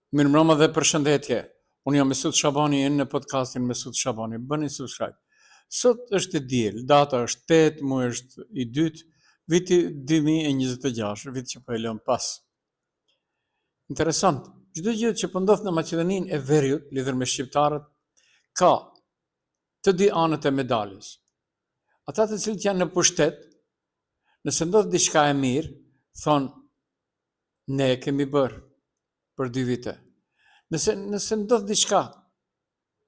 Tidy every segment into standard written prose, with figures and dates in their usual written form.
Mirëmbrëma dhe përshëndetje. Unë jam Mesut Shabani në podcastin Mesut Shabani. Bëni subscribe. Sot është e diel, data është 8, muaj është i dytë, viti 2026, vit që po e lëm pas. Interesant. Çdo gjë që po ndodh në Maqedoninë e Veriut lidhur me shqiptarët ka të dy anët e medaljes. Ata të cilët janë në pushtet, nëse ndodh diçka e mirë, thonë ne e kemi bërë për 2 vite. Nëse ndodh diçka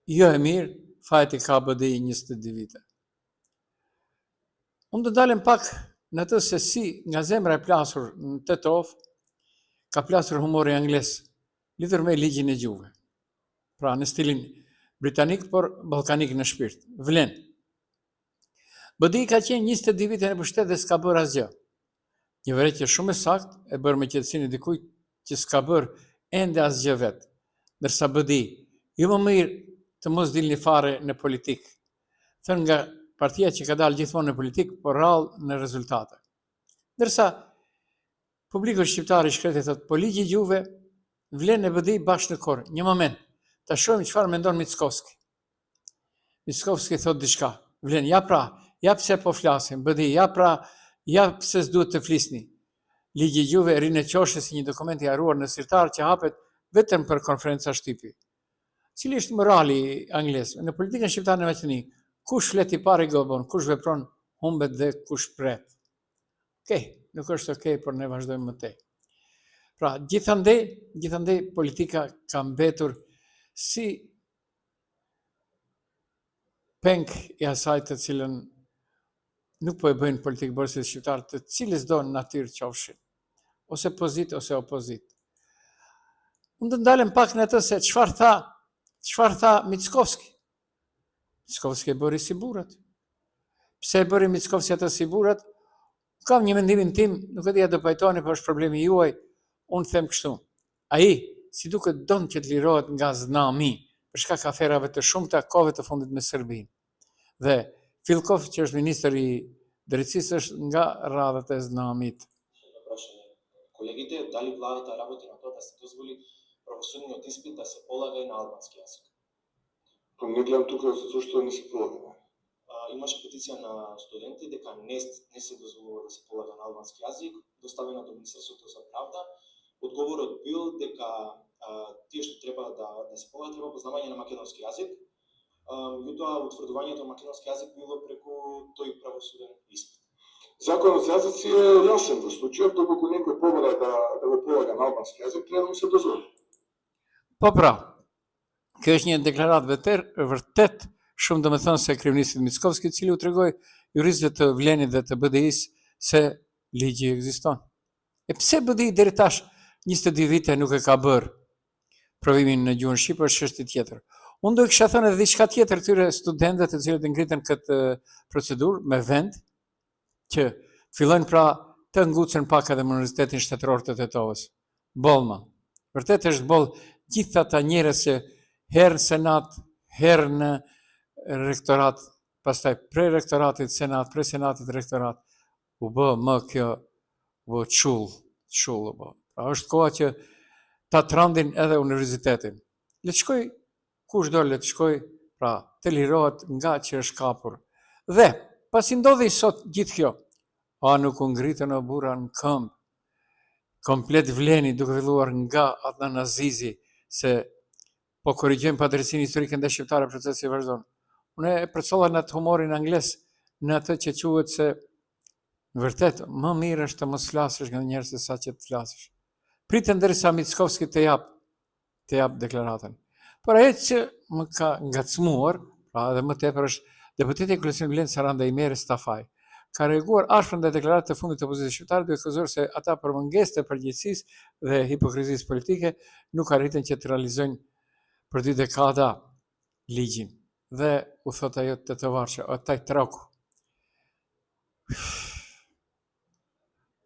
jo e mirë, fajti ka BDI 22 vite. Unë do dalem pak në të se si nga zemra e plasur në Tetov ka plasur humori angles lidhur me ligjin e gjuhëve. Pra në stilin britanik, por ballkanik në shpirt. Vlen. BDI ka qenë 22 vite në pushtet dhe s'ka bërë asgjë. Një vërejtje shumë e saktë e bërë me qetësinë e dikujt që s'ka bërë ende asgjë vetë. Ndërsa BDI, jo më mirë të mos dilni fare në politikë. Thënë nga partia që ka dalë gjithmonë në politikë, por rrallë në rezultate. Ndërsa publiku shqiptar i shkretë thotë, po ligji i gjuhëve vlen e BDI bashkë në korë. Një moment, ta shohim çfarë mendon Mickovski. Mickovski thotë diçka, vlen, ja pse po flasim, BDI, ja pse s'duhet të flisni. Ligji i gjuhëve rinë qoshë si një dokument i haruar në sirtar që hapet vetëm për konferenca shtypi. Cili është morali angles? Në politikën shqiptare në Maqedoni, kush flet i parë i gabon, kush vepron humbet dhe kush pret. Okej, nuk është okej, por ne vazhdojmë më tej. Pra, gjithandej politika ka mbetur si peng i asaj të cilën nuk po e bëjnë politikë bërësit shqiptarë, të cilës do në natyrë qofshin, ose pozit ose opozit. Unë të ndalem pak në të se çfarë tha Mickovski. Mickovski e bëri si burrat. Pse e bëri Mickovski atë si burrat? Kam një mendimin tim, nuk e di do pajtoni, por është problemi juaj. Unë them kështu. Ai, si duket don që të lirohet nga Znami, për shkak aferave të shumta kohëve të fundit me Serbinë. Dhe Filkov, që është ministër i drejtësisë, është nga radhët e Znamit. Колегите, дали владата работи на тоа да се дозволи правосудниот испит да се полага и на албански јазик? Не гледам тука зашто не се полага. Имаше петиција на студенти дека не се дозволува да се полага на албански јазик, доставена до Министерството за правда. Одговорот бил дека тие што треба да се полага треба познавање на македонски јазик. Меѓутоа утврдувањето на македонски јазик било преку тој правосуден испит. Законот за јазици е јасен во случајот, доколку некој побара да го полага на албански јазик, треба да му се дозволи. Po pra, kjo është një deklaratë vërtet shumë domethënëse e kryeministit Mickovski, i cili u tregoi juristëve të Vlenit dhe të BDI-s se ligji ekziston. E pse BDI deri tash 22 vite nuk e ka bërë provimin në gjuhën shqipe është çështje tjetër. Unë do kisha thënë edhe diçka tjetër këtyre studentëve të cilët ngritën këtë procedurë me vend që fillojnë pra të ngucen pak edhe në Universitetin Shtetëror të Tetovës. Bollma. Vërtet është boll gjithë ata njerëz që herë në senat, herë në rektorat, pastaj prej rektoratit senat, prej senatit rektorat, u bë më kjo, u bë çull u bë. Pra është koha që ta trandin edhe universitetin. Le të shkoj kush do, le të shkoj, pra të lirohet nga që është kapur. Dhe pasi ndodhi sot gjithë kjo, nuk u ngritën o burra në këmbë, komplet Vleni duke filluar nga Adnan Azizi, se po korrigjojmë padrejtinë historike ndaj shqiptarë, procesi vazhdon. Unë e përcolla në atë humorin angles, në atë që quhet se vërtet më mirë është të mos flasësh nga njerëz se sa që të flasësh. Pritën derisa Mickovski të jap deklaratën. Por ajo që më ka ngacmuar, pra edhe më tepër është deputeti i Kulusit Blen Saranda Imeri Stafaj. Ka reaguar ashpër ndaj deklaratës të fundit të opozitës shqiptare, duke aktuzuar se ata për mungesë të përgjegjësisë dhe hipokrizisë politike nuk arritën që të realizojnë për 2 dekada ligjin. Dhe u thot ajo të tovarçë, o taj troku.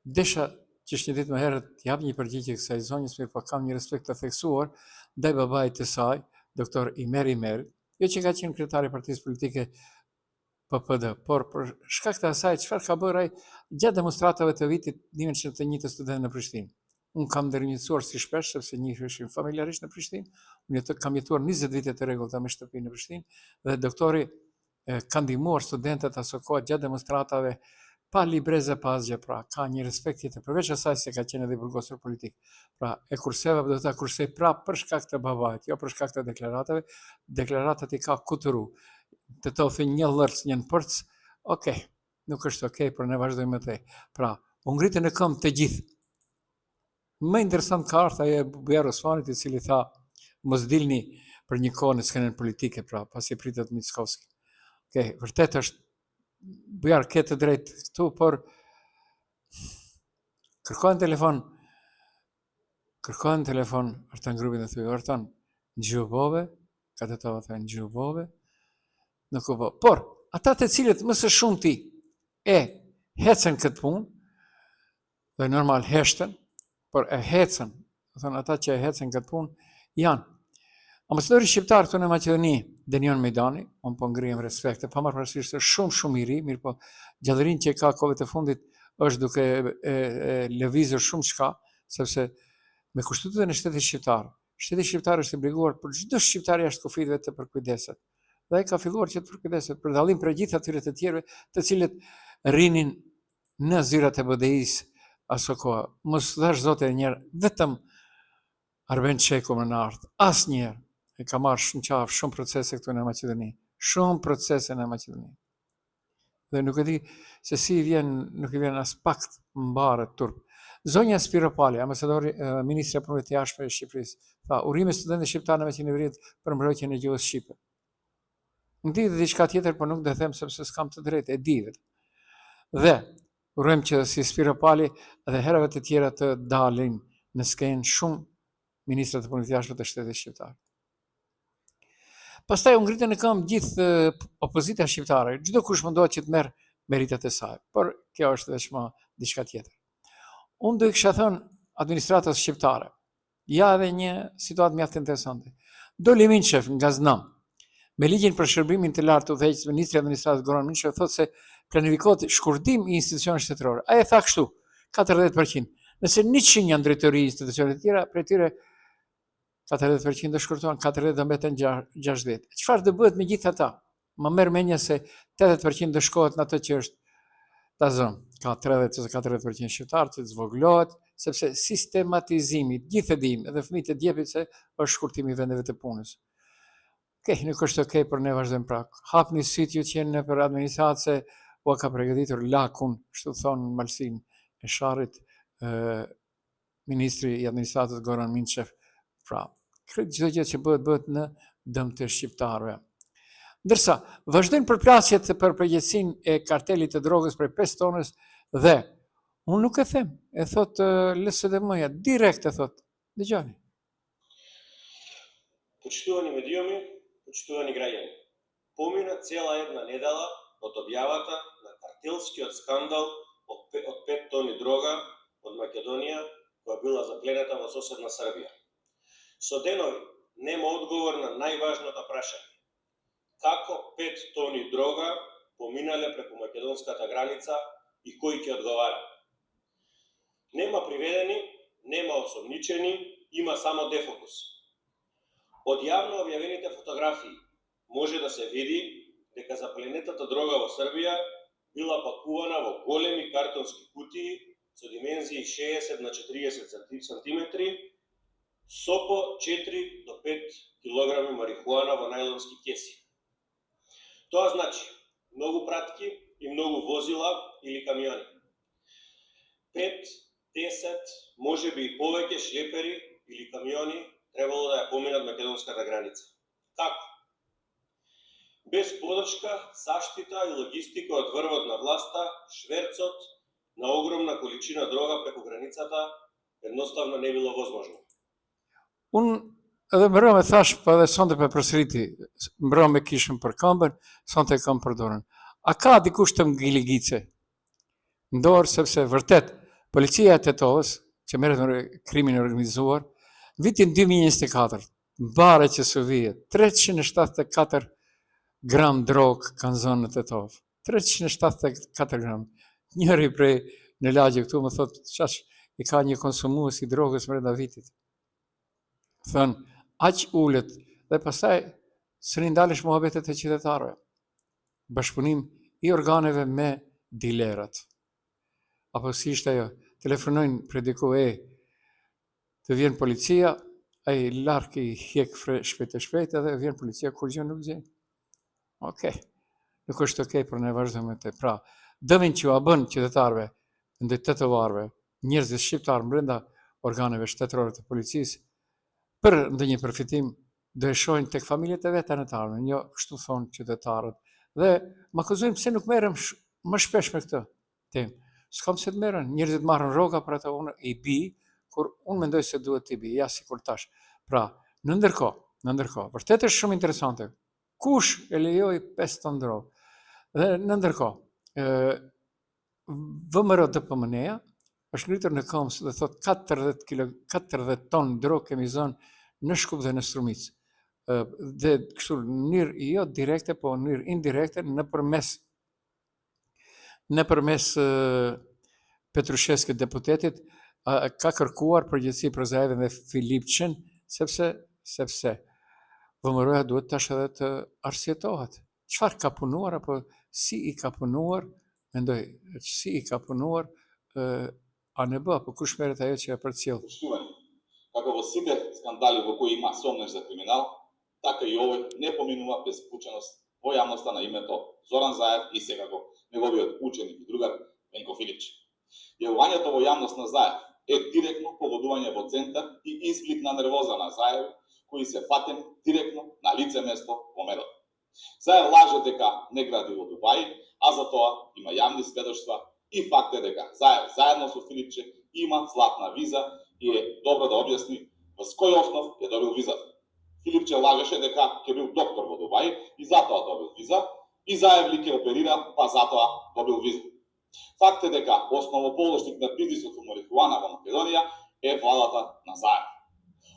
Desha që është një ditë më herët jap një përgjigje kësaj zonjës, mirë po kam një respekt të theksuar ndaj babait të saj, doktor Imer Imer, jo që ka qenë kryetari i partisë politike PPD, por për shkak të asaj çfarë ka bërë ai gjatë demonstratave të vitit 1991 të studentë në Prishtinë. Unë kam ndërmjetësuar si shpesh, sepse njiheshim familjarisht në Prishtinë. Unë kam jetuar 20 vite të rregullta me shtëpi në Prishtinë dhe doktori ka ndihmuar studentët aso kohë gjatë demonstratave pa libreze, pa asgjë, pra ka një respekt tjetër përveç asaj se ka qenë edhe burgosur politik. Pra e kurseva do ta kursej prapë për shkak të babait, jo për shkak të deklaratave. Deklaratat i ka kuturu. Të thotë një lërc, një përc, okay, nuk është okay, por ne vazhdojmë me te. Pra, u ngritën në këmbë të gjithë. Më interesant ka ardhur ajo e Bujar Osmanit, i cili tha mos dilni për një kohë në skenën politike, pra pasi pritet Mickovski. Okej, vërtet është Bujar ke të drejtë këtu, por kërkojnë telefon Artan grupin dhe thuj, Artan, gjubove, ka të tova thënë gjubove, nuk u bë. Por, ata të cilët më së shumti e hecën këtë punë, dhe normal heshtën, por e hecën, thonë ata që e hecën këtë punë, janë ambasadori shqiptar këtu në Maqedoni, Denion Mejdani, unë po ngrihem respekt, pa marrë parasysh se shumë i ri, mirë po gjallërinë që ka kohëve të fundit është duke lëvizur shumë çka, sepse me kushtetutën e shtetit shqiptar është obliguar për çdo shqiptar jashtë kufitëve të përkujdeset. Dhe ai ka filluar që të përkujdeset për dallim për gjithë atyre të tjerëve, të cilët rrinin në zyrat e BDI-s aso kohë. Mos dhash zote njerë, vetëm Arben Çeku më në ardh, asnjëherë e ka marrë shumë qafë, shumë procese këtu në Maqedoni, shumë procese në Maqedoni. Dhe nuk e di se si nuk i vjen as pak mbarë turp. Zonja Spiropali, ambasadori ministri e punëve të jashtme e Shqipërisë, tha urime studentëve shqiptarë në Maqedoni Veriut për mbrojtjen e gjuhës shqipe. Nuk di diçka tjetër, por nuk do them sepse s'kam të drejtë, e di vetë. Dhe urojmë që si Spiropali dhe herave të tjera të dalin në skenë shumë ministrat e punëve të jashtme të shtetit shqiptar. Pastaj u ngritën në këmbë gjithë opozita shqiptare, çdo kush mundohet që të merr meritat e saj, por kjo është vetëm diçka tjetër. Unë do i kisha thënë administratës shqiptare, ja edhe një situatë mjaft interesante. Doli Minçev nga Znam, me ligjin për shërbimin të lartë të udhëheqës, ministri i administratës Goran Minçev thotë se planifikohet shkurtim i institucioneve shtetërore. Ai e tha kështu, 40%. Nëse 100 janë drejtori institucione të tjera, prej tyre 40% do shkurtohen, 40% do mbeten 60. Çfarë do bëhet me gjithë ata? Më merr mendja se 80% do shkohet në atë që është ta zonë. Ka 30% shqiptar që zvoglohet, sepse sistematizimi, gjithë e dim, edhe fëmijët e djepit se është shkurtimi i vendeve të punës. Okej, nuk është okej, por ne vazhdojmë prap. Hapni syt ju që jeni nëpër administratë, u ka përgatitur lakun, kështu thonë në malsinë e sharrit ministri i administratës Goran Minçev. Pra, çdo gjë që bëhet në dëm të shqiptarëve. Ndërsa, vazhdojnë përplasjet për përgjegjësinë e kartelit të drogës prej 5 tonës dhe unë nuk e them, e thot LSDM-ja, direkt e thot. Dëgjoni. Почитувани медиуми, почитувани граѓани. Помина цела една недела од објавата на картелскиот скандал од 5 тони дрога од Македонија, која била запленета во соседна Србија. Со денови нема одговор на најважното прашање. Како 5 тони дрога поминале преку македонската граница и кој ќе одговара? Нема приведени, нема осомничени, има само дефокус. Од јавно објавените фотографии може да се види дека запленетата дрога во Србија била пакувана во големи картонски кутии со димензии 60 на 40 сантиметри, со по 4 до 5 килограми марихуана во најлонски кеси. Тоа значи многу пратки и многу возила или камиони. 5, 10, можеби и повеќе шлепери или камиони требало да ја поминат македонската граница. Како? Без подршка, заштита и логистика од врвот на власта, шверцот на огромна количина дрога преку границата едноставно не било возможно. Unë edhe mbrëm e thash, pa edhe sonte për përsëriti, mbrëm e kishëm për këmbën, sonte e kam për dorën. A ka dikush të ngiligice? Ndorë, sepse vërtet, policia e Tetovës, që merret me krimin e organizuar, vitin 2024, bare që së vijet, 374 gram drogë kanë zonë në Tetovë. 374 gram. Njëri prej në lagje këtu më thotë, qash, i ka një konsumues i drogës brenda vitit. Thënë, aq ullet dhe pastaj së ndalesh muhabetet e qytetarëve. Bashkëpunim i organeve me dilerat. Apo si ishte ajo, telefonojnë për diku të vjen policia, ai lark i hjek shpejt e shpejt edhe vjen policia kur gjë nuk gjen. Okej. Nuk është okej, por ne vazhdojmë me të. Pra, dëmin që a bën qytetarëve, ndaj tetovarëve, njerëzve shqiptar brenda organeve shtetërore të policisë, për ndonjë përfitim, do e shohin tek familjet e veta në të ardhmen, jo kështu thonë qytetarët. Dhe më akuzojnë pse nuk merrem më shpesh me këtë temë. S'kam se të merren, njerëzit marrin rroga për atë, unë i bi, kur unë mendoj se duhet t'i bi, ja sikur tash. Pra, në ndërkohë, vërtet është shumë interesante. Kush e lejoi 5 ton drogë? Dhe në ndërkohë, VMR DPMN-ja është ngritur në këmbë dhe thot 40 ton drogë kemi zënë në Shkup dhe në Strumicë. Dhe kështu në mënyrë jo direkte, po në mënyrë indirekte nëpërmes Petrushevskit deputetit ka kërkuar përgjegjësi për Zaevin dhe Filipçin, sepse VMR-ja duhet tash edhe të arsyetohet. Çfarë ka punuar apo si i ka punuar, mendoj, si i ka punuar ANB, apo kush merret ajo që ja përcjell. Poštovani, како во сите скандали во кои има сомнеж за криминал, така и овој не поминува без вклученост во јавноста на името Зоран Заев и секако неговиот ученик и другар Венко Филипчи. Јавувањето во јавност на Заев е директно погодување во центар и изклик на нервоза на Заев, кои се фатени директно на лице место во медот. Заев лаже дека не гради во Дубај, а за тоа има јавни сведоштва и факт е дека Заев заедно со Филипче има златна виза и е добро да објасни во кој основ ја добил визата. Филипче лагаше дека ќе бил доктор во Дубај и затоа добил виза, и Заев ли ќе оперира, па затоа добил виза. Факт е дека основоположник на бизнисот во марихуана во Македонија е владата на Заев.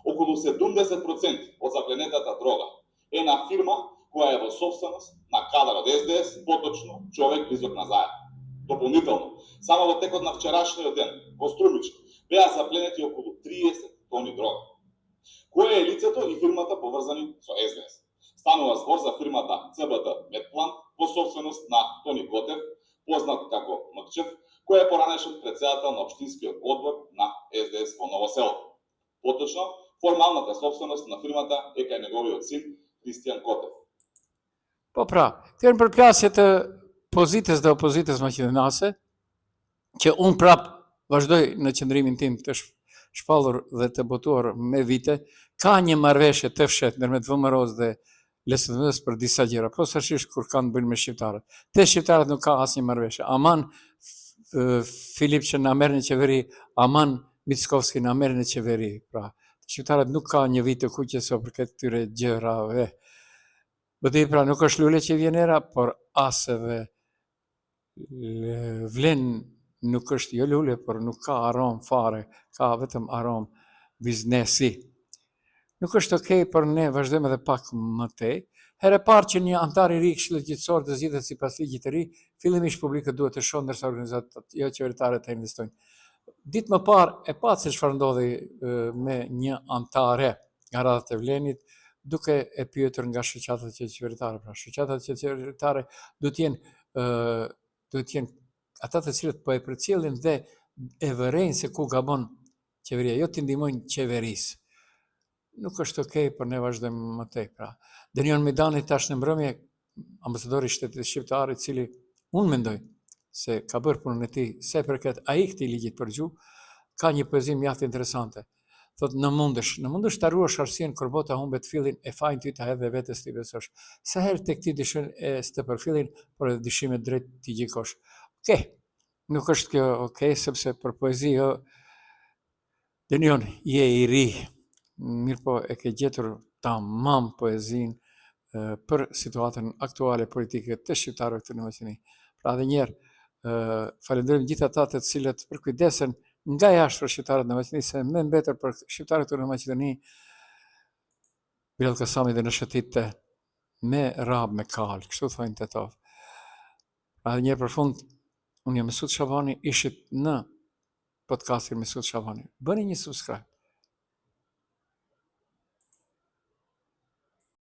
Околу 70% од запленетата дрога е на фирма која е во собственост на кадар од СДС, поточно човек близок на Заев. Дополнително, само во текот на вчерашниот ден во Струмичко беа запленети околу 30 тони дрога. Кое е лицето и фирмата поврзани со СДС? Станува збор за фирмата ЦБД Медплан по собственост на Тони Готев, познат како Мрчев, кој е поранешен председател на општинскиот одбор на СДС во Ново село. Поточно, формалната собственост на фирмата е кај неговиот син Кристијан Котев. Po pra, këto janë përplasje të pozitës dhe opozitës maqedonase, që unë prap vazhdoj në qëndrimin tim të shpallur dhe të botuar me vite. Ka një marrëveshje të fshet ndërmjet VMR-s dhe LSDM-s për disa gjëra, posaçërisht kur kanë bënë me shqiptarët. Te shqiptarët nuk ka asnjë marrëveshje. Aman Filip që na merr në qeveri, aman Mickovski na merr në qeveri. Pra, shqiptarët nuk ka një vit të kuqes për këtë këtyre gjërave. Bëti pra nuk është lule që vjen era, por as edhe vlen nuk është jo lule, por nuk ka arom fare, ka vetëm arom biznesi. Nuk është okej, por ne vazhdojmë edhe pak më tej. Herë parë që një antar i ri i Këshillit Gjyqësor të zgjidhet sipas ligjit të ri, fillimisht publikët duhet të shohin ndërsa organizatat jo qeveritare të investojnë. Ditë më parë e pa se çfarë ndodhi me një antare nga radhat e Vlenit, duke e pyetur nga shoqatat qeveritare. Pra, shoqatat qeveritare duhet të jenë ata të cilët po e përcjellin dhe e vërejnë se ku gabon qeveria, jo të ndihmojnë qeverisë. Nuk është okej, por ne vazhdojmë më tej. Pra, Denion Midani tash në mbrëmje, ambasadori i Shtetit Shqiptar, i cili unë mendoj se ka bërë punën e tij sa i përket ai këtij ligjit për gjuhë, ka një poezi mjaft interesante. Thot, në mundesh ta ruash arsyen kur bota humbet fillin, e fajin ty ta hedh dhe vetes ti besosh. Sa herë tek ti dishon e s'të përfillin, por edhe dyshimet drejt ti gjikosh. Okej, nuk është kjo okej, sepse për poezi Denion je i ri, mirë po e ke gjetur tamam poezinë për situatën aktuale politike të shqiptarëve këtu në Maqedoni. Pra edhe njerë, falenderojmë gjithë ata të cilët përkujdesen nga jashtë për shqiptarët në Maqedoni, se më mbetër për shqiptarët këtu në Maqedoni, Bilal Kasami dhe në shëtitte me rab me kal, kështu thojnë të tofë. Pra edhe njerë për fund, unë jam Mesut Shabani, ishit në podcastin Mesut Shabani. Bëni një subscribe.